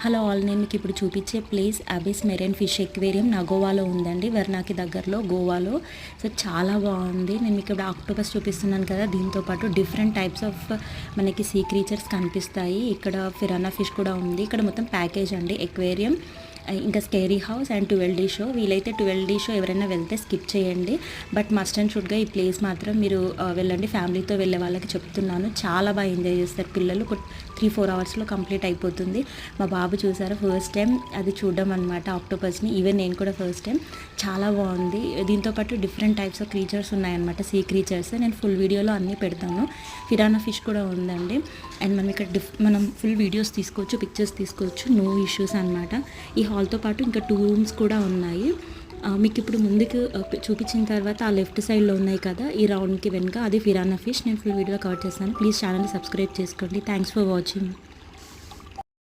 Hello all, నేను మీకు ఇప్పుడు చూపించే place Abyss marine fish aquarium నగోవాలో ఉందండి, వెర్నాకి దగ్గరలో గోవాలో. సో చాలా బాగుంది. నేను మీకు ఇప్పుడు ఆక్టోపస్ చూపిస్తున్నాను కదా, దీంతోపాటు డిఫరెంట్ టైప్స్ ఆఫ్ మనకి సీ క్రీచర్స్ కనిపిస్తాయి. ఇక్కడ ఫిరానా ఫిష్ కూడా ఉంది. ఇక్కడ మొత్తం ప్యాకేజ్ అండి, ఎక్వేరియం ఇంకా scary house and 12D show. వీలైతే 12D షో ఎవరైనా వెళ్తే స్కిప్ చేయండి, బట్ మస్ట్ అండ్ షుడ్గా ఈ ప్లేస్ మాత్రం మీరు వెళ్ళండి. ఫ్యామిలీతో వెళ్ళే వాళ్ళకి చెప్తున్నాను, చాలా బాగా ఎంజాయ్ చేస్తారు పిల్లలు. 3-4 అవర్స్లో కంప్లీట్ అయిపోతుంది. మా బాబు చూసారా ఫస్ట్ టైం అది చూడడం అనమాట ఆక్టోపస్ని. ఈవెన్ నేను కూడా ఫస్ట్ టైం. చాలా బాగుంది. దీంతోపాటు డిఫరెంట్ టైప్స్ ఆఫ్ క్రీచర్స్ ఉన్నాయన్నమాట, సీ క్రీచర్స్. నేను ఫుల్ వీడియోలో అన్నీ పెడతాను. ఫిరానా ఫిష్ కూడా ఉందండి. అండ్ మనం ఇక్కడ మనం ఫుల్ వీడియోస్ తీసుకోవచ్చు, పిక్చర్స్ తీసుకోవచ్చు, నో ఇష్యూస్ అనమాట. ఈ హాల్తో పాటు ఇంకా 2 రూమ్స్ కూడా ఉన్నాయి. మీకు ఇప్పుడు ముందుకు చూపించిన తర్వాత ఆ లెఫ్ట్ సైడ్లో ఉన్నాయి కదా, ఈ రౌండ్కి వెనుక అది ఫిరానా ఫిష్. నేను ఫుల్ వీడియో కవర్ చేస్తాను. ప్లీజ్ ఛానల్ని సబ్స్క్రైబ్ చేసుకోండి. Thanks for watching.